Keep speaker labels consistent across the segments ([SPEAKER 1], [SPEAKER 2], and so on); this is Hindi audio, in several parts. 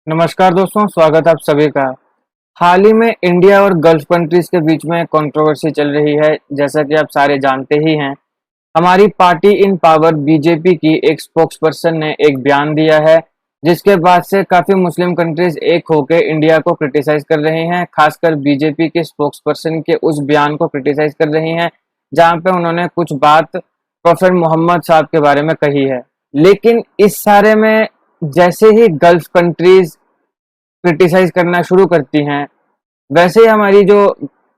[SPEAKER 1] नमस्कार दोस्तों, स्वागत है आप सभी का। हाल ही में इंडिया और गल्फ कंट्रीज के बीच में कंट्रोवर्सी चल रही है। जैसा कि आप सारे जानते ही हैं, हमारी पार्टी इन पावर बीजेपी की एक स्पोक्सपर्सन ने एक बयान दिया है, जिसके बाद से काफी मुस्लिम कंट्रीज एक होकर इंडिया को क्रिटिसाइज कर रहे हैं। खासकर बीजेपी के स्पोक्सपर्सन के उस बयान को क्रिटिसाइज कर रही हैं, जहां पे उन्होंने कुछ बात प्रोफेट मोहम्मद साहब के बारे में कही है। लेकिन इस सारे में जैसे ही गल्फ कंट्रीज क्रिटिसाइज करना शुरू करती हैं, वैसे ही हमारी जो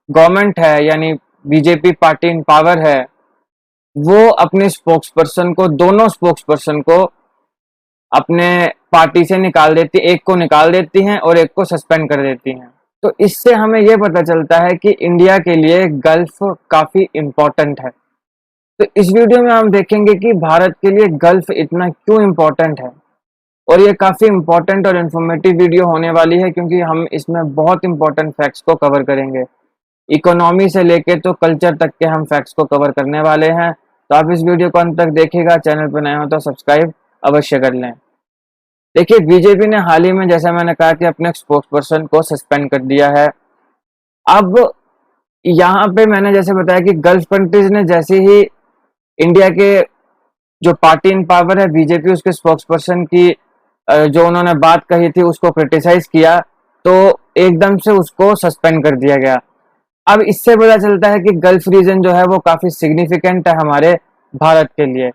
[SPEAKER 1] गवर्नमेंट है यानी बीजेपी पार्टी इन पावर है, वो अपने स्पोक्सपर्सन को दोनों स्पोक्सपर्सन को अपने पार्टी से निकाल देती, एक को निकाल देती हैं और एक को सस्पेंड कर देती हैं। तो इससे हमें यह पता चलता है कि इंडिया के लिए गल्फ काफी इम्पोर्टेंट है। तो इस वीडियो में हम देखेंगे कि भारत के लिए गल्फ इतना क्यों इम्पोर्टेंट है, और ये काफी इम्पोर्टेंट और इन्फॉर्मेटिव वीडियो होने वाली है क्योंकि हम इसमें बहुत इंपॉर्टेंट फैक्ट्स को कवर करेंगे। इकोनॉमी से लेके तो कल्चर तक के हम फैक्ट्स को कवर करने वाले हैं। तो आप इस वीडियो को अंत तक देखिएगा। चैनल पर नए हो तो सब्सक्राइब अवश्य कर लें। देखिए, बीजेपी ने हाल ही में, जैसा मैंने कहा, कि अपने स्पोक्सपर्सन को सस्पेंड कर दिया है। अब यहाँ पे मैंने जैसे बताया कि गल्फ कंट्रीज ने जैसे ही इंडिया के जो पार्टी इन पावर है बीजेपी, उसके स्पोक्सपर्सन की जो उन्होंने बात कही थी उसको क्रिटिसाइज किया, तो एकदम से उसको सस्पेंड कर दिया गया। अब इससे पता चलता है कि गल्फ रीजन जो है वो काफी सिग्निफिकेंट है हमारे भारत के लिए।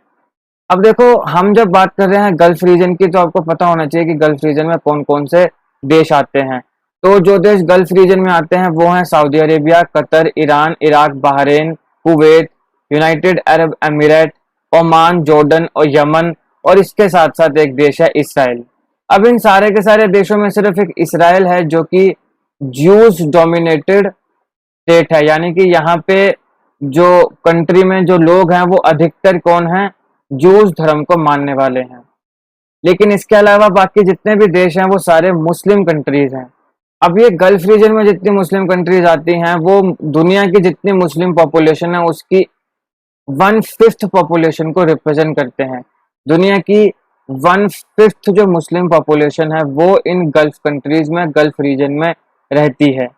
[SPEAKER 1] अब देखो, हम जब बात कर रहे हैं गल्फ रीजन की, तो आपको पता होना चाहिए कि गल्फ रीजन में कौन कौन से देश आते हैं। तो जो देश गल्फ रीजन में आते हैं वो हैं Saudi Arabia, Qatar, Iran, Iraq, Bahrain, Kuwait, United Arab अमीरात, ओमान, जॉर्डन और यमन, और इसके साथ साथ एक देश है इसराइल। अब इन सारे के सारे देशों में सिर्फ एक इसराइल है जो कि ज्यूज डोमिनेटेड स्टेट है, यानी कि यहाँ पे जो कंट्री में जो लोग हैं वो अधिकतर कौन हैं, ज्यूज धर्म को मानने वाले हैं। लेकिन इसके अलावा बाकी जितने भी देश हैं वो सारे मुस्लिम कंट्रीज हैं। अब ये गल्फ रीजन में जितनी मुस्लिम कंट्रीज आती हैं वो दुनिया की जितनी मुस्लिम पॉपुलेशन है उसकी 1/5 पॉपुलेशन को रिप्रेजेंट करते हैं। दुनिया की 1/5 जो मुस्लिम पॉपुलेशन है वो इन गल्फ कंट्रीज में, गल्फ रीजन में रहती है।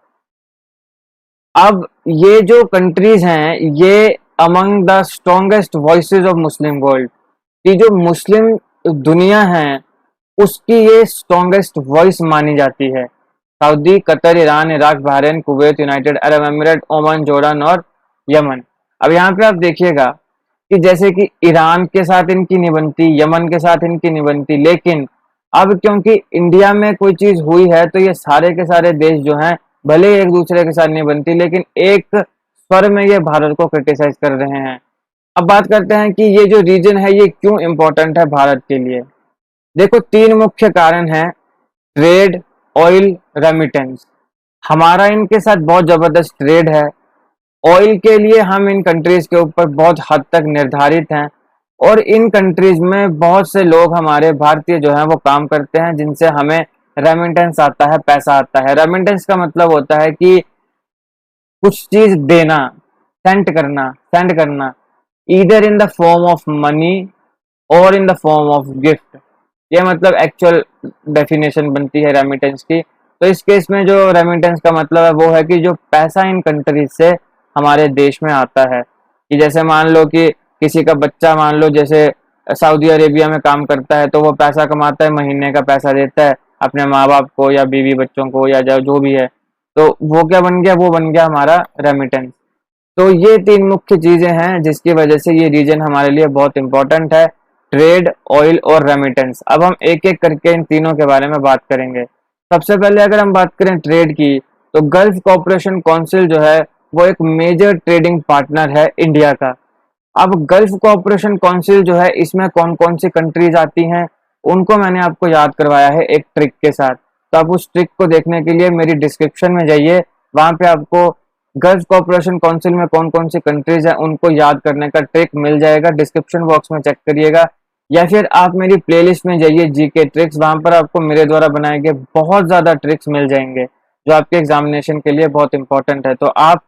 [SPEAKER 1] अब ये जो कंट्रीज हैं ये among the strongest voices of Muslim world, की जो मुस्लिम दुनिया है उसकी ये स्ट्रॉन्गेस्ट वॉइस मानी जाती है। Saudi, Qatar, Iran, Iraq, Bahrain, Kuwait, United Arab अमीरात, ओमान, जॉर्डन और यमन। अब यहाँ पे आप देखिएगा कि जैसे कि ईरान के साथ इनकी नहीं बनती, यमन के साथ इनकी नहीं बनती, लेकिन अब क्योंकि इंडिया में कोई चीज हुई है तो ये सारे के सारे देश जो हैं भले एक दूसरे के साथ नहीं बनती, लेकिन एक स्वर में ये भारत को क्रिटिसाइज कर रहे हैं। अब बात करते हैं कि ये जो रीजन है ये क्यों इम्पोर्टेंट है भारत के लिए। देखो, 3 मुख्य कारण हैं: ट्रेड, ऑयल, रेमिटेंस। हमारा इनके साथ बहुत जबरदस्त ट्रेड है। ऑयल के लिए हम इन कंट्रीज के ऊपर बहुत हद तक निर्धारित हैं, और इन कंट्रीज में बहुत से लोग हमारे भारतीय जो हैं वो काम करते हैं, जिनसे हमें रेमिटेंस आता है, पैसा आता है। रेमिटेंस का मतलब होता है कि कुछ चीज देना, सेंड करना, either in the form of money और in the form of gift. ये मतलब एक्चुअल डेफिनेशन बनती है रेमिटेंस की। तो इस केस में जो रेमिटेंस का मतलब है वो है कि जो पैसा इन कंट्रीज से हमारे देश में आता है, कि जैसे मान लो कि किसी का बच्चा, मान लो जैसे सऊदी अरेबिया में काम करता है, तो वो पैसा कमाता है, महीने का पैसा देता है अपने माँ बाप को या बीवी बच्चों को या जो भी है। तो वो क्या बन गया, वो बन गया हमारा रेमिटेंस। तो ये 3 मुख्य चीजें हैं जिसकी वजह से ये रीजन हमारे लिए बहुत इंपॉर्टेंट है: ट्रेड, ऑयल और रेमिटेंस। अब हम एक एक करके इन तीनों के बारे में बात करेंगे। सबसे पहले अगर हम बात करें ट्रेड की, तो गल्फ कॉपरेशन काउंसिल जो है वो एक मेजर ट्रेडिंग पार्टनर है इंडिया का। अब गल्फ कोऑपरेशन काउंसिल जो है इसमें कौन कौन सी कंट्रीज आती हैं उनको मैंने आपको याद करवाया है एक ट्रिक के साथ। तो आप उस ट्रिक को देखने के लिए मेरी डिस्क्रिप्शन में जाइए, वहां पे आपको गल्फ कोऑपरेशन काउंसिल में कौन कौन सी कंट्रीज हैं उनको याद करने का ट्रिक मिल जाएगा। डिस्क्रिप्शन बॉक्स में चेक करिएगा, या फिर आप मेरी प्लेलिस्ट में जाइए जीके ट्रिक्स, वहां पर आपको मेरे द्वारा बनाए गए बहुत ज्यादा ट्रिक्स मिल जाएंगे जो आपके एग्जामिनेशन के लिए बहुत इंपॉर्टेंट है। तो आप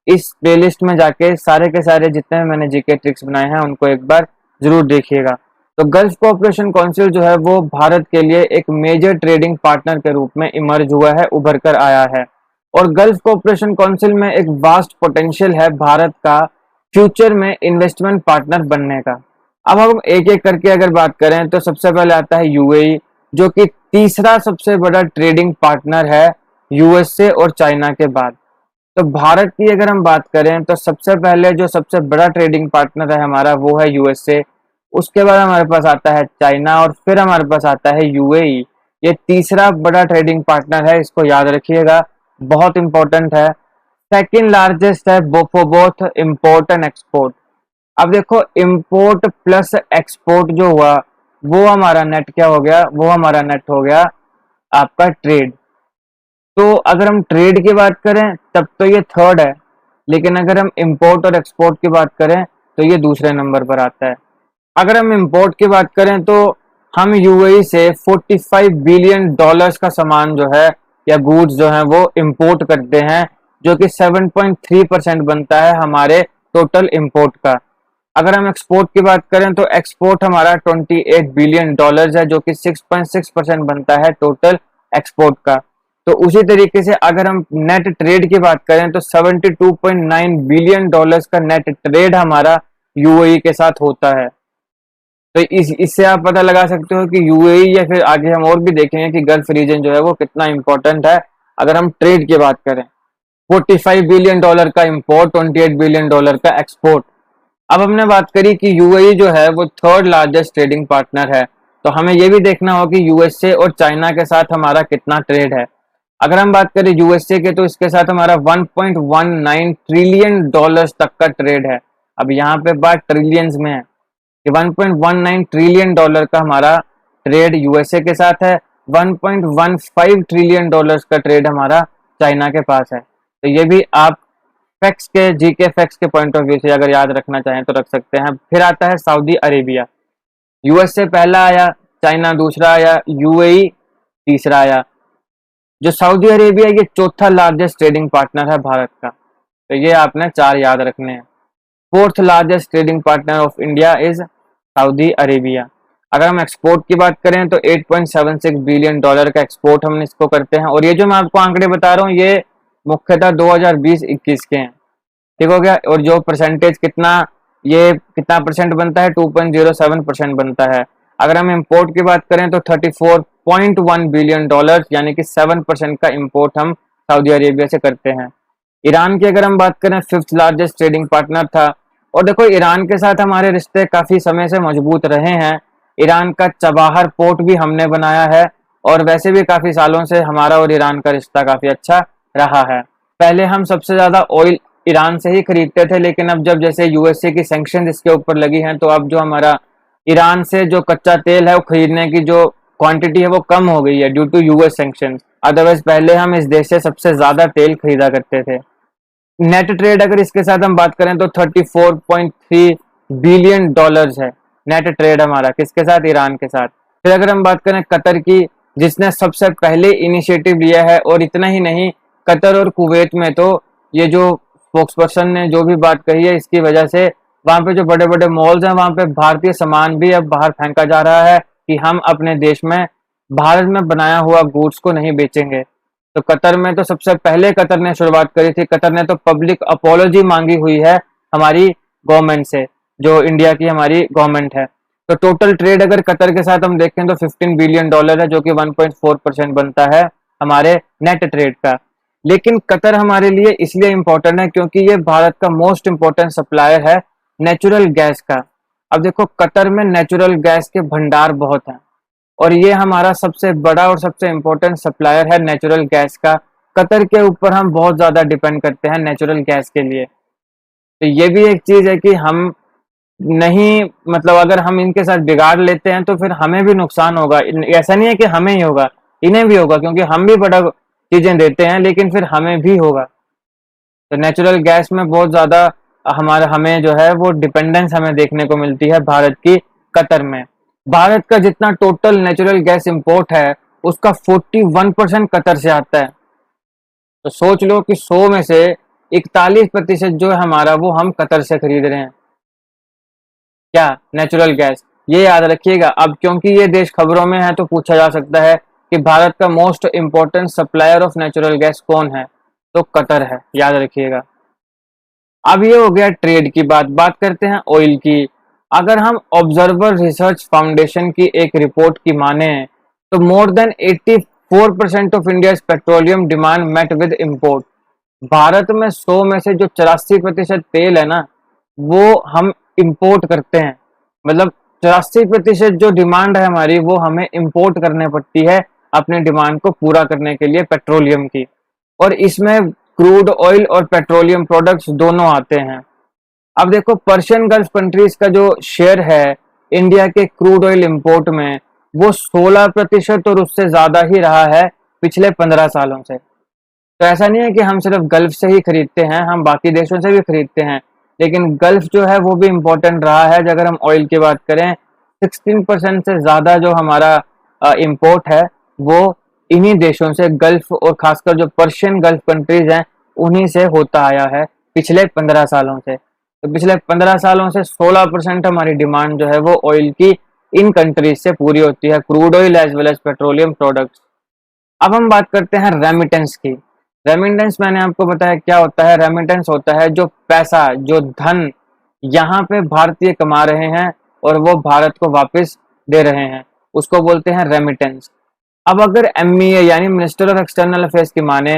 [SPEAKER 1] इस प्लेलिस्ट में जाके सारे के सारे जितने मैंने जीके ट्रिक्स बनाए हैं उनको एक बार जरूर देखिएगा। तो गल्फ कोऑपरेशन काउंसिल जो है वो भारत के लिए एक मेजर ट्रेडिंग पार्टनर के रूप में इमर्ज हुआ है, उभर कर आया है। और गल्फ कोऑपरेशन काउंसिल में एक वास्ट पोटेंशियल है भारत का फ्यूचर में इन्वेस्टमेंट पार्टनर बनने का। अब हम एक एक करके अगर बात करें तो सबसे पहले आता है यूएई, जो कि तीसरा सबसे बड़ा ट्रेडिंग पार्टनर है यूएसए और चाइना के बाद। तो भारत की अगर हम बात करें तो सबसे पहले जो सबसे बड़ा ट्रेडिंग पार्टनर है हमारा वो है यूएसए, उसके बाद हमारे पास आता है चाइना और फिर हमारे पास आता है यूएई। ये तीसरा बड़ा ट्रेडिंग पार्टनर है, इसको याद रखिएगा, बहुत इंपॉर्टेंट है। सेकंड लार्जेस्ट है for both import and export. अब देखो इम्पोर्ट प्लस एक्सपोर्ट जो हुआ वो हमारा नेट क्या हो गया, वो हमारा नेट हो गया आपका ट्रेड। तो अगर हम ट्रेड की बात करें तब तो ये थर्ड है, लेकिन अगर हम इंपोर्ट और एक्सपोर्ट की बात करें तो ये दूसरे नंबर पर आता है। अगर हम इंपोर्ट की बात करें तो हम यूएई से 45 बिलियन डॉलर्स का सामान जो है या गुड्स जो है वो इंपोर्ट करते हैं, जो कि 7.3% बनता है हमारे टोटल इंपोर्ट का। अगर हम एक्सपोर्ट की बात करें तो एक्सपोर्ट हमारा 28 बिलियन डॉलर्स है, जो कि 6.6% बनता है टोटल एक्सपोर्ट का। तो उसी तरीके से अगर हम नेट ट्रेड की बात करें तो 72.9 बिलियन डॉलर्स का नेट ट्रेड हमारा यूएई के साथ होता है। तो इससे आप पता लगा सकते हो कि यूएई या फिर आगे हम और भी देखेंगे कि गल्फ रीजन जो है वो कितना इंपॉर्टेंट है अगर हम ट्रेड की बात करें। 45 बिलियन डॉलर का इंपोर्ट, 28 बिलियन डॉलर का एक्सपोर्ट। अब हमने बात करी कि यूएई जो है वो थर्ड लार्जेस्ट ट्रेडिंग पार्टनर है, तो हमें यह भी देखना होगा कि यूएसए और चाइना के साथ हमारा कितना ट्रेड है। अगर हम बात करें यूएसए के तो इसके साथ हमारा 1.19 ट्रिलियन डॉलर्स तक का ट्रेड है। अब यहाँ पे बात ट्रिलियंस में है कि 1.19 ट्रिलियन डॉलर का हमारा ट्रेड यूएसए के साथ है, 1.15 ट्रिलियन डॉलर्स का ट्रेड हमारा चाइना के पास है। तो ये भी आप फैक्ट्स के, जीके फैक्ट्स के पॉइंट ऑफ व्यू से अगर याद रखना चाहें तो रख सकते हैं। फिर आता है सऊदी अरेबिया। यूएसए पहला आया, चाइना दूसरा आया, यूएई तीसरा आया। जो सऊदी अरेबिया ये चौथा लार्जेस्ट ट्रेडिंग पार्टनर है भारत का, तो ये आपने चार याद रखने हैं। Fourth largest trading partner of India is Saudi Arabia. अगर हम एक्सपोर्ट की बात करें तो 8.76 बिलियन डॉलर का एक्सपोर्ट हम इसको करते हैं। और ये जो मैं आपको आंकड़े बता रहा हूँ ये मुख्यतः 2020-21 के हैं, ठीक हो गया। और जो परसेंटेज कितना परसेंट बनता है, 2.07% बनता है। अगर हम इंपोर्ट की बात करें तो 34.1 बिलियन डॉलर यानी कि 7% का इंपोर्ट हम सऊदी अरेबिया से करते हैं। ईरान की अगर हम बात करें फिफ्थ लार्जेस्ट ट्रेडिंग पार्टनर था। और देखो ईरान के साथ हमारे रिश्ते काफी समय से मजबूत रहे हैं। ईरान का चबाहर पोर्ट भी हमने बनाया है और वैसे भी काफी सालों से हमारा और ईरान का रिश्ता काफी अच्छा रहा है। पहले हम सबसे ज्यादा ऑयल ईरान से ही खरीदते थे, लेकिन अब जब जैसे यूएसए की सैंक्शन इसके ऊपर लगी हैं तो अब जो हमारा ईरान से जो कच्चा तेल है वो खरीदने की जो क्वांटिटी है वो कम हो गई है due to US sanction. Otherwise पहले हम इस देश से सबसे ज्यादा तेल खरीदा करते थे। नेट ट्रेड अगर इसके साथ हम बात करें तो 34.3 बिलियन डॉलर्स है नेट ट्रेड हमारा, किसके साथ, ईरान के साथ। फिर अगर हम बात करें कतर की, जिसने सबसे पहले इनिशिएटिव लिया है, और इतना ही नहीं कतर और कुवैत में तो ये जो स्पोक्स पर्सन ने जो भी बात कही है इसकी वजह से वहां पे जो बड़े बड़े मॉल्स हैं वहां पे भारतीय सामान भी अब बाहर फेंका जा रहा है कि हम अपने देश में भारत में बनाया हुआ गुड्स को नहीं बेचेंगे। तो कतर में तो सबसे पहले कतर ने शुरुआत करी थी। कतर ने तो पब्लिक अपॉलॉजी मांगी हुई है हमारी गवर्नमेंट से, जो इंडिया की हमारी गवर्नमेंट है। तो टोटल ट्रेड अगर कतर के साथ हम देखें तो 15 बिलियन डॉलर है, जो कि 1.4% बनता है हमारे नेट ट्रेड का। लेकिन कतर हमारे लिए इसलिए इंपॉर्टेंट है क्योंकि ये भारत का मोस्ट इंपॉर्टेंट सप्लायर है नेचुरल गैस का। अब देखो कतर में नेचुरल गैस के भंडार बहुत हैं और ये हमारा सबसे बड़ा और सबसे इम्पोर्टेंट सप्लायर है नेचुरल गैस का। कतर के ऊपर हम बहुत ज्यादा डिपेंड करते हैं नेचुरल गैस के लिए। तो ये भी एक चीज है कि हम नहीं, मतलब अगर हम इनके साथ बिगाड़ लेते हैं तो फिर हमें भी नुकसान होगा। ऐसा नहीं है कि हमें ही होगा, इन्हें भी होगा, क्योंकि हम भी बड़ा चीजें देते हैं लेकिन फिर हमें भी होगा। तो नेचुरल गैस में बहुत ज्यादा हमें जो है वो डिपेंडेंस हमें देखने को मिलती है भारत की कतर में। भारत का जितना टोटल नेचुरल गैस इंपोर्ट है उसका 41% कतर से आता है। तो सोच लो कि 100 में से 41% जो है हमारा वो हम कतर से खरीद रहे हैं क्या, नेचुरल गैस। ये याद रखिएगा। अब क्योंकि ये देश खबरों में है तो पूछा जा सकता है कि भारत का most important supplier of natural gas कौन है, तो कतर है, याद रखिएगा। अब ये हो गया ट्रेड की बात करते हैं ऑयल की। अगर हम ऑब्जर्वर रिसर्च फाउंडेशन की एक रिपोर्ट की माने तो more than 84% of India petroleum demand met with import. Bharat में 100 में से जो 84% तेल है ना, वो हम इंपोर्ट करते हैं। मतलब 84% जो डिमांड है हमारी, वो हमें इंपोर्ट करने पड़ती है अपने डिमांड को पूरा करने के लिए पेट्रोलियम की। और इसमें क्रूड ऑयल और पेट्रोलियम प्रोडक्ट्स दोनों आते हैं। अब देखो, पर्शियन गल्फ कंट्रीज का जो शेयर है इंडिया के क्रूड ऑयल इंपोर्ट में, वो 16% और उससे ज्यादा ही रहा है पिछले 15 सालों से। तो ऐसा नहीं है कि हम सिर्फ गल्फ से ही खरीदते हैं, हम बाकी देशों से भी खरीदते हैं, लेकिन गल्फ जो है वो भी इम्पोर्टेंट रहा है। अगर हम ऑयल की बात करें, 16% से ज्यादा जो हमारा इम्पोर्ट है वो इन्हीं देशों से, गल्फ और खासकर जो पर्शियन गल्फ कंट्रीज हैं उन्हीं से होता आया है पिछले 15 सालों से। तो पिछले 15 सालों से 16% हमारी डिमांड जो है वो ऑयल की इन कंट्रीज से पूरी होती है, crude oil as well as petroleum products. अब हम बात करते हैं रेमिटेंस की। रेमिटेंस मैंने आपको बताया क्या होता है। रेमिटेंस होता है जो पैसा, जो धन यहाँ पे भारतीय कमा रहे हैं और वो भारत को वापस दे रहे हैं, उसको बोलते हैं रेमिटेंस। अब अगर एमईए यानी मिनिस्टर ऑफ एक्सटर्नल अफेयर्स की माने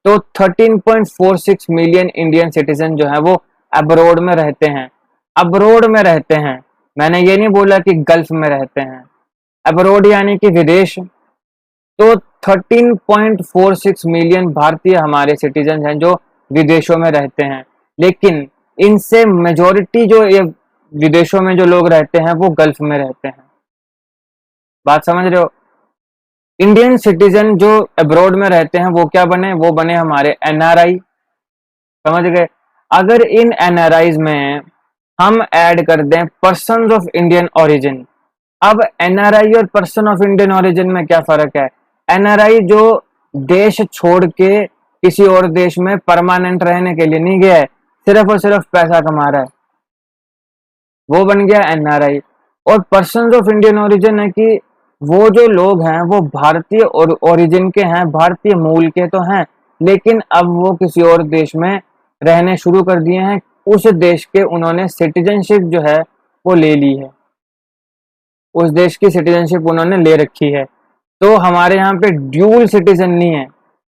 [SPEAKER 1] तो 13.46 मिलियन इंडियन सिटीजन जो है वो अब्रोड में रहते हैं। अब्रोड में रहते हैं, मैंने ये नहीं बोला कि गल्फ में रहते हैं। अब्रोड यानी कि विदेश। तो 13.46 मिलियन भारतीय हमारे सिटीजन हैं जो विदेशों में रहते हैं, लेकिन इनसे मेजोरिटी जो ये विदेशों में जो लोग रहते हैं वो गल्फ में रहते हैं। बात समझ रहे हो? इंडियन सिटीजन जो अब्रॉड में रहते हैं वो क्या बने? वो बने हमारे एनआरआई। समझ गए? अगर इन एनआरआईज में हम ऐड कर दें पर्सन ऑफ इंडियन ओरिजिन। अब एनआरआई और पर्सन ऑफ इंडियन ओरिजिन में क्या फर्क है? एनआरआई जो देश छोड़ के किसी और देश में परमानेंट रहने के लिए नहीं गया है, सिर्फ और सिर्फ पैसा कमा रहा है, वो बन गया एनआरआई। और पर्सन ऑफ इंडियन ओरिजिन है कि वो जो लोग हैं वो भारतीय और ओरिजिन के हैं, भारतीय मूल के तो हैं, लेकिन अब वो किसी और देश में रहने शुरू कर दिए हैं। उस देश के उन्होंने सिटीजनशिप जो है वो ले ली है, उस देश की सिटीजनशिप उन्होंने ले रखी है। तो हमारे यहाँ पे ड्यूल सिटीजन नहीं है।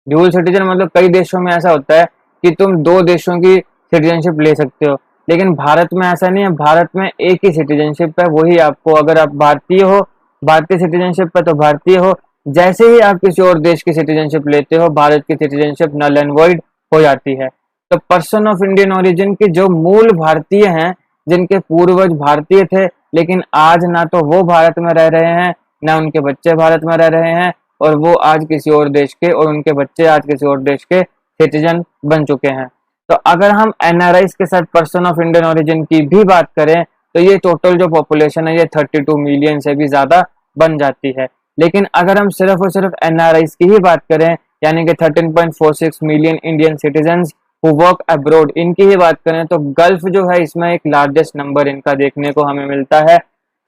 [SPEAKER 1] ड्यूल सिटीजन मतलब कई देशों में ऐसा होता है कि तुम दो देशों की सिटीजनशिप ले सकते हो, लेकिन भारत में ऐसा नहीं है। भारत में एक ही सिटीजनशिप है, वही आपको, अगर आप भारतीय हो, भारतीय सिटीजनशिप है तो भारतीय हो। जैसे ही आप किसी और देश की सिटीजनशिप लेते हो, भारत की सिटीजनशिप नल एंड वॉइड हो जाती है। तो पर्सन ऑफ इंडियन ओरिजिन के जो मूल भारतीय हैं, जिनके पूर्वज भारतीय थे, लेकिन आज ना तो वो भारत में रह रहे हैं, ना उनके बच्चे भारत में रह रहे हैं, और वो आज किसी और देश के, और उनके बच्चे आज किसी और देश के सिटीजन बन चुके हैं। तो अगर हम एनआरआई के साथ पर्सन ऑफ इंडियन ओरिजिन की भी बात करें तो ये टोटल जो पॉपुलेशन है ये 32 मिलियन से भी ज्यादा बन जाती है। लेकिन अगर हम सिर्फ और सिर्फ एनआरआई की ही बात करें, यानी कि 13.46 million Indian citizen who work abroad, इनकी ही बात करें तो गल्फ जो है इसमें एक लार्जेस्ट नंबर इनका देखने को हमें मिलता है।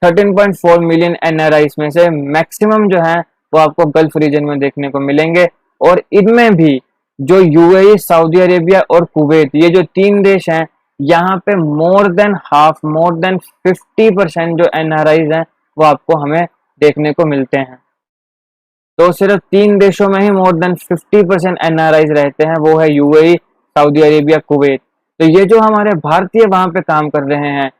[SPEAKER 1] 13.4 मिलियन एनआरआई में से मैक्सिमम जो है वो आपको गल्फ रीजन में देखने को मिलेंगे। और इनमें भी जो यूएई, सऊदी अरेबिया और कुवैत, ये जो तीन देश हैं, यहाँ पे more than half, more than 50% जो एनआरआईज हैं वो आपको हमें देखने को मिलते हैं। तो सिर्फ तीन देशों में ही मोर देन 50% एनआरआईज रहते हैं, वो है यूएई, सऊदी अरेबिया, कुवैत। तो ये जो हमारे भारतीय वहां पे काम कर रहे हैं,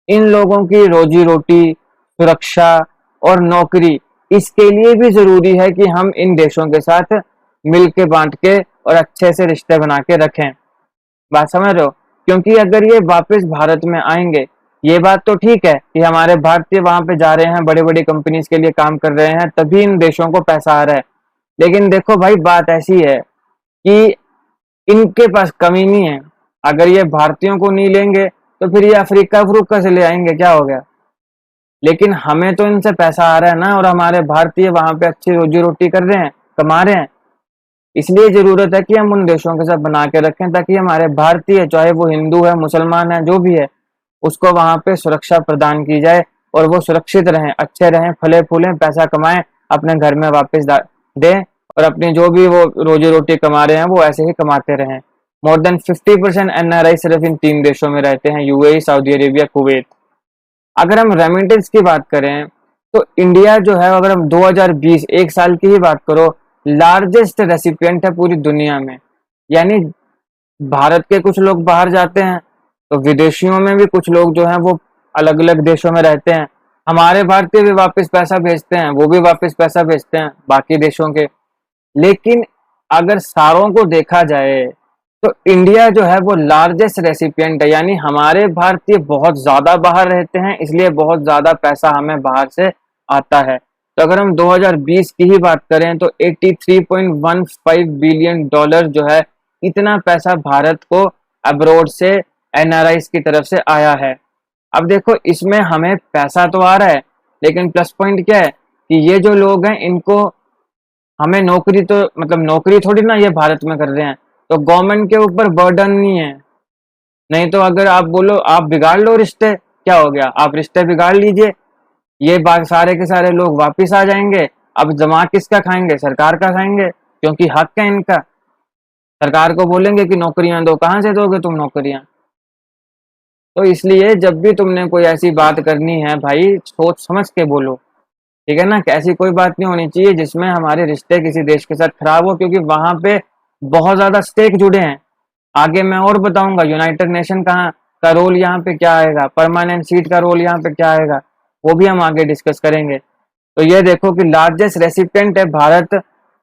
[SPEAKER 1] इन लोगों की रोजी रोटी, सुरक्षा और नौकरी, इसके लिए भी जरूरी है कि हम इन देशों के साथ मिल के, बांट के और अच्छे से रिश्ते बना के रखें। बात समझ रहे हो? क्योंकि अगर ये वापस भारत में आएंगे, ये बात तो ठीक है कि हमारे भारतीय वहां पे जा रहे हैं, बड़ी बड़ी कंपनीज के लिए काम कर रहे हैं, तभी इन देशों को पैसा आ रहा है। लेकिन देखो भाई, बात ऐसी है कि इनके पास कमी नहीं है। अगर ये भारतीयों को नहीं लेंगे तो फिर ये अफ्रीका अफ्रूका से ले आएंगे, क्या हो गया? लेकिन हमें तो इनसे पैसा आ रहा है ना, और हमारे भारतीय वहां पे अच्छी रोजी रोटी कर रहे हैं, कमा रहे हैं। इसलिए जरूरत है कि हम उन देशों के साथ बना के रखें, ताकि हमारे भारतीय, चाहे वो हिंदू है, मुसलमान है, जो भी है, उसको वहां पे सुरक्षा प्रदान की जाए, और वो सुरक्षित रहें, अच्छे रहें, फले फूलें, पैसा कमाएं, अपने घर में वापस दें और अपनी जो भी वो रोजी रोटी कमा रहे हैं वो ऐसे ही कमाते रहें। मोर देन 50% एनआरआई सिर्फ इन 3 देशों में रहते हैं, यूएई, सऊदी अरेबिया, कुवैत। अगर हम रेमिटेंस की बात करें तो इंडिया जो है, अगर हम 2020 एक साल की ही बात करो, लार्जेस्ट रेसिपिएंट है पूरी दुनिया में। यानी भारत के कुछ लोग बाहर जाते हैं तो विदेशियों में भी कुछ लोग जो हैं वो अलग अलग देशों में रहते हैं। हमारे भारतीय भी वापस पैसा भेजते हैं, वो भी वापस पैसा भेजते हैं बाकी देशों के। लेकिन अगर सारों को देखा जाए तो इंडिया जो है वो लार्जेस्ट रेसिपिएंट है। यानी हमारे भारतीय बहुत ज्यादा बाहर रहते हैं, इसलिए बहुत ज्यादा पैसा हमें बाहर से आता है। तो अगर हम 2020 की ही बात करें तो 83.15 बिलियन डॉलर जो है, इतना पैसा भारत को अब्रोड से एनआरआईज की तरफ से आया है। अब देखो, इसमें हमें पैसा तो आ रहा है, लेकिन प्लस पॉइंट क्या है कि ये जो लोग हैं इनको, हमें नौकरी तो मतलब नौकरी थोड़ी ना ये भारत में कर रहे हैं, तो गवर्नमेंट के ऊपर बर्डन नहीं है। नहीं तो अगर आप बोलो आप बिगाड़ लो रिश्ते, क्या हो गया, आप रिश्ते बिगाड़ लीजिए, ये बात सारे के सारे लोग वापिस आ जाएंगे। अब जमा किसका खाएंगे, सरकार का खाएंगे, क्योंकि हक है इनका। सरकार को बोलेंगे कि नौकरियां दो, कहां से दोगे तुम नौकरियां। तो इसलिए जब भी तुमने कोई ऐसी बात करनी है भाई, सोच समझ के बोलो, ठीक है ना। कि ऐसी कोई बात नहीं होनी चाहिए जिसमें हमारे रिश्ते किसी देश के साथ खराब हो, क्योंकि वहां पे बहुत ज्यादा स्टेक जुड़े हैं। आगे मैं और बताऊंगा यूनाइटेड नेशन का रोल यहाँ पे क्या आएगा, परमानेंट सीट का रोल यहाँ पे क्या आएगा, वो भी हम आगे डिस्कस करेंगे। तो ये देखो कि लार्जेस्ट रेसिपिएंट है भारत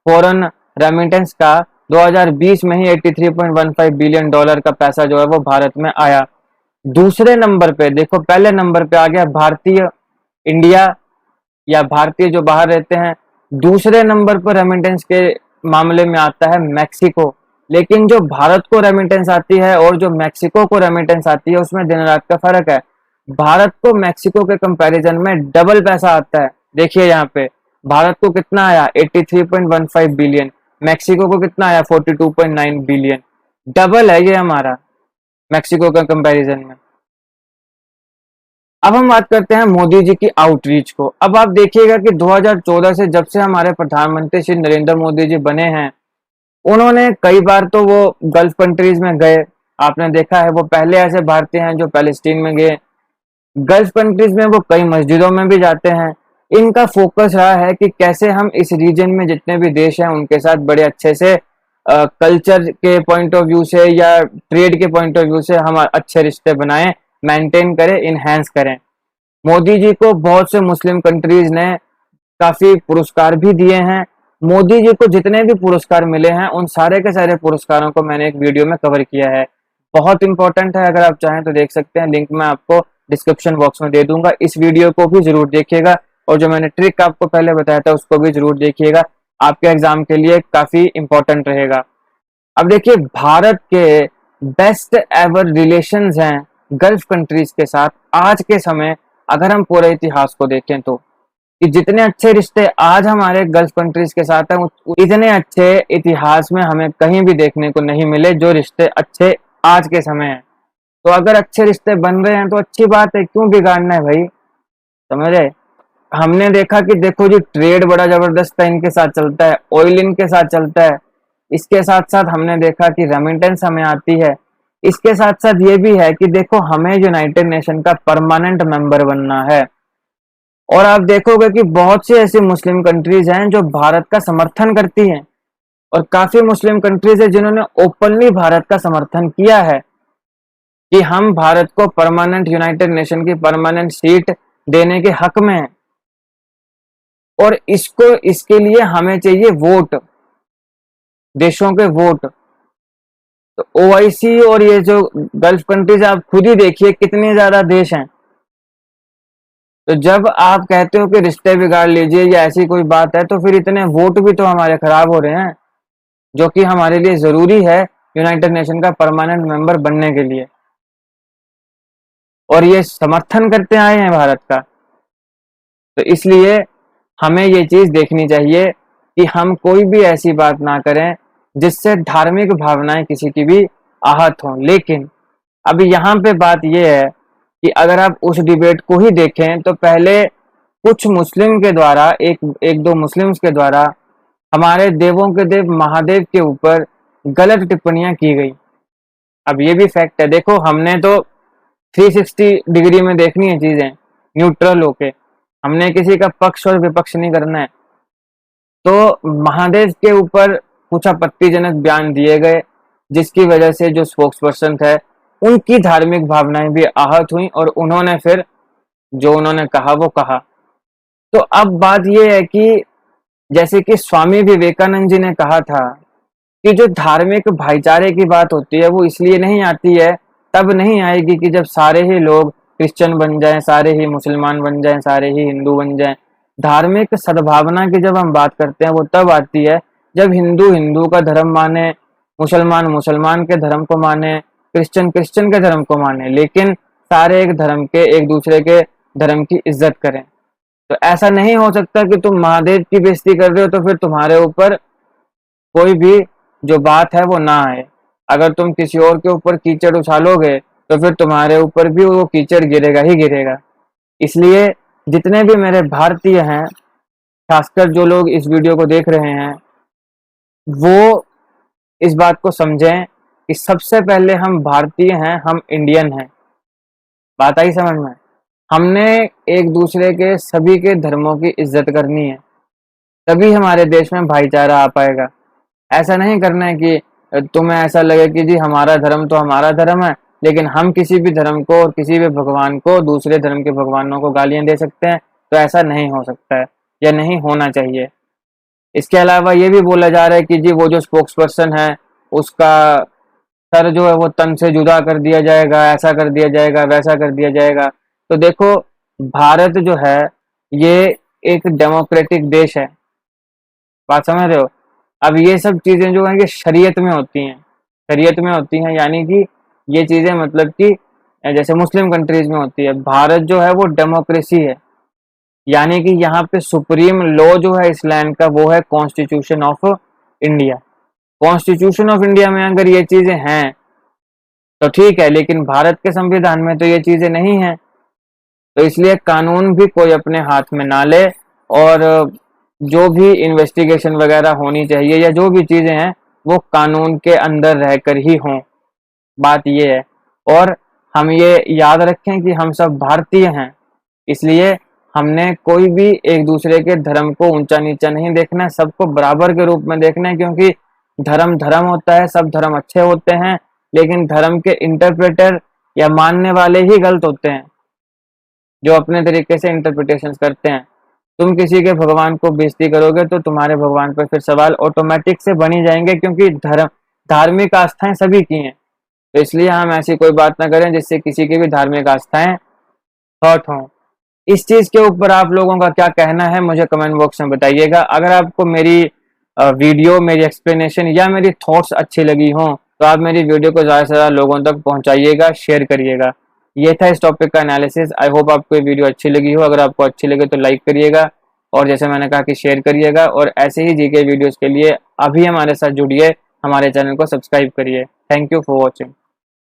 [SPEAKER 1] फॉरेन रेमिटेंस का। 2020 में ही 83.15 बिलियन डॉलर का पैसा जो है वो भारत में आया। दूसरे नंबर पे देखो, पहले नंबर पे आ गया भारतीय इंडिया या भारतीय जो बाहर रहते हैं। दूसरे नंबर पर रेमिटेंस के मामले में आता है मैक्सिको। लेकिन जो भारत को रेमिटेंस आती है और जो मैक्सिको को रेमिटेंस आती है, उसमें दिन रात का फर्क है। भारत को मैक्सिको के कंपैरिजन में डबल पैसा आता है। देखिए यहाँ पे भारत को कितना आया, 83.15 बिलियन, मैक्सिको को कितना आया, 42.9 बिलियन। डबल है ये हमारा मैक्सिको के कंपैरिजन में। अब हम बात करते हैं मोदी जी की आउटरीच को। अब आप देखिएगा कि 2014 से जब से हमारे प्रधानमंत्री श्री नरेंद्र मोदी जी बने हैं, उन्होंने कई बार तो वो गल्फ कंट्रीज में गए। आपने देखा है वो पहले ऐसे भारतीय हैं जो पैलेस्टीन में गए। गल्फ कंट्रीज में वो कई मस्जिदों में भी जाते हैं। इनका फोकस रहा है कि कैसे हम इस रीजन में जितने भी देश हैं उनके साथ बड़े अच्छे से कल्चर के पॉइंट ऑफ व्यू से या ट्रेड के पॉइंट ऑफ व्यू से हम अच्छे रिश्ते बनाएं, मेंटेन करें, इनहेंस करें। मोदी जी को बहुत से मुस्लिम कंट्रीज ने काफी पुरस्कार भी दिए हैं। मोदी जी को जितने भी पुरस्कार मिले हैं उन सारे के सारे पुरस्कारों को मैंने एक वीडियो में कवर किया है। बहुत इंपॉर्टेंट है, अगर आप चाहें तो देख सकते हैं, लिंक मैं आपको डिस्क्रिप्शन बॉक्स में दे दूंगा। इस वीडियो को भी जरूर देखिएगा और जो मैंने ट्रिक आपको पहले बताया था उसको भी जरूर देखिएगा, आपके एग्जाम के लिए काफी इंपॉर्टेंट रहेगा। अब देखिए, भारत के बेस्ट एवर रिलेशंस हैं गल्फ कंट्रीज के साथ आज के समय। अगर हम पूरे इतिहास को देखें तो कि जितने अच्छे रिश्ते आज हमारे गल्फ कंट्रीज के साथ हैं, इतने अच्छे इतिहास में हमें कहीं भी देखने को नहीं मिले जो रिश्ते अच्छे आज के समय हैं। तो अगर अच्छे रिश्ते बन रहे हैं तो अच्छी बात है, क्यों बिगाड़ना है भाई, समझ रहे। हमने देखा कि देखो जी, ट्रेड बड़ा जबरदस्त है इनके साथ चलता है, ऑयल इनके साथ चलता है। इसके साथ साथ हमने देखा कि रेमिटेंस हमें आती है। इसके साथ साथ ये भी है कि देखो, हमें यूनाइटेड नेशन का परमानेंट मेंबर बनना है। और आप देखोगे कि बहुत सी ऐसी मुस्लिम कंट्रीज हैं जो भारत का समर्थन करती हैं और काफी मुस्लिम कंट्रीज है जिन्होंने ओपनली भारत का समर्थन किया है कि हम भारत को परमानेंट यूनाइटेड नेशन की परमानेंट सीट देने के हक में हैं। और इसके लिए हमें चाहिए वोट, देशों के वोट। तो ओआईसी और ये जो गल्फ कंट्रीज आप खुद ही देखिए कितने ज्यादा देश हैं। तो जब आप कहते हो कि रिश्ते बिगाड़ लीजिए या ऐसी कोई बात है, तो फिर इतने वोट भी तो हमारे खराब हो रहे हैं, जो कि हमारे लिए जरूरी है यूनाइटेड नेशन का परमानेंट मेंबर बनने के लिए। और ये समर्थन करते आए हैं भारत का। तो इसलिए हमें ये चीज देखनी चाहिए कि हम कोई भी ऐसी बात ना करें जिससे धार्मिक भावनाएं किसी की भी आहत हो। लेकिन अभी यहाँ पे बात ये है कि अगर आप उस डिबेट को ही देखें तो पहले कुछ मुस्लिम के द्वारा एक दो मुस्लिम्स के द्वारा हमारे देवों के देव महादेव के ऊपर गलत टिप्पणियां की गई। अब ये भी फैक्ट है, देखो हमने तो 360 डिग्री में देखनी है चीजें, न्यूट्रल होके, हमने किसी का पक्ष और विपक्ष नहीं करना है। तो महादेव के ऊपर कुछ आपत्तिजनक बयान दिए गए, जिसकी वजह से जो स्पोक्स पर्सन थे उनकी धार्मिक भावनाएं भी आहत हुई और उन्होंने फिर जो उन्होंने कहा वो कहा। तो अब बात यह है कि जैसे कि स्वामी विवेकानंद जी ने कहा था कि जो धार्मिक भाईचारे की बात होती है वो इसलिए नहीं आती है, तब नहीं आएगी कि जब सारे ही लोग क्रिश्चियन बन जाएं, सारे ही मुसलमान बन जाएं, सारे ही हिंदू बन जाएं। धार्मिक सद्भावना की जब हम बात करते हैं वो तब आती है जब हिंदू हिंदू का धर्म माने, मुसलमान मुसलमान के धर्म को माने, क्रिश्चियन क्रिश्चियन के धर्म को माने, लेकिन सारे एक धर्म के एक दूसरे के धर्म की इज्जत करें। तो ऐसा नहीं हो सकता कि तुम महादेव की बेइज्जती कर रहे हो तो फिर तुम्हारे ऊपर कोई भी जो बात है वो ना आए। अगर तुम किसी और के ऊपर कीचड़ उछालोगे तो फिर तुम्हारे ऊपर भी वो कीचड़ गिरेगा ही गिरेगा। इसलिए जितने भी मेरे भारतीय हैं, खासकर जो लोग इस वीडियो को देख रहे हैं, वो इस बात को समझें कि सबसे पहले हम भारतीय हैं, हम इंडियन हैं। बात आई समझ में? हमने एक दूसरे के सभी के धर्मों की इज्जत करनी है, तभी हमारे देश में भाईचारा आ पाएगा। ऐसा नहीं करना है कि तुम्हें ऐसा लगे कि जी हमारा धर्म तो हमारा धर्म है, लेकिन हम किसी भी धर्म को और किसी भी भगवान को, दूसरे धर्म के भगवानों को गालियां दे सकते हैं। तो ऐसा नहीं हो सकता है या नहीं होना चाहिए। इसके अलावा ये भी बोला जा रहा है कि जी वो जो स्पोक्स पर्सन है उसका सर जो है वो तन से जुदा कर दिया जाएगा, ऐसा कर दिया जाएगा, वैसा कर दिया जाएगा। तो देखो, भारत जो है ये एक डेमोक्रेटिक देश है, बात समझ रहे हो? अब ये सब चीजें जो है ये शरीयत में होती हैं, शरीयत में होती हैं, यानी कि ये चीजें मतलब कि जैसे मुस्लिम कंट्रीज में होती है। भारत जो है वो डेमोक्रेसी है, यानी कि यहाँ पे सुप्रीम लॉ जो है इस लैंड का वो है constitution of India. Constitution of India में अगर ये चीजें हैं तो ठीक है, लेकिन भारत के संविधान में तो ये चीजें नहीं हैं। तो इसलिए कानून भी कोई अपने हाथ में ना ले, और जो भी इन्वेस्टिगेशन वगैरह होनी चाहिए या जो भी चीजें हैं वो कानून के अंदर रहकर ही हों। बात ये है। और हम ये याद रखें कि हम सब भारतीय हैं, इसलिए हमने कोई भी एक दूसरे के धर्म को ऊंचा नीचा नहीं देखना है, सबको बराबर के रूप में देखना है। क्योंकि धर्म धर्म होता है, सब धर्म अच्छे होते हैं, लेकिन धर्म के इंटरप्रेटर या मानने वाले ही गलत होते हैं, जो अपने तरीके से इंटरप्रिटेशन करते हैं। तुम किसी के भगवान को बेइज्जती करोगे तो तुम्हारे भगवान पर फिर सवाल ऑटोमेटिक से बन ही जाएंगे, क्योंकि धार्मिक आस्थाएं सभी की हैं। तो इसलिए हम ऐसी कोई बात ना करें जिससे किसी की भी धार्मिक आस्थाएं हर्ट हों। इस चीज के ऊपर आप लोगों का क्या कहना है मुझे कमेंट बॉक्स में बताइएगा। अगर आपको मेरी वीडियो, मेरी एक्सप्लेनेशन या मेरी थॉट्स अच्छी लगी हो तो आप मेरी वीडियो को ज़्यादा से ज़्यादा लोगों तक पहुंचाइएगा, शेयर करिएगा। ये था इस टॉपिक का एनालिसिस। आई होप आपको ये वीडियो अच्छी लगी हो। अगर आपको अच्छी लगे तो लाइक करिएगा, और जैसे मैंने कहा कि शेयर करिएगा, और ऐसे ही जीके वीडियोस के लिए अभी हमारे साथ जुड़िए, हमारे चैनल को सब्सक्राइब करिए। Thank you for watching.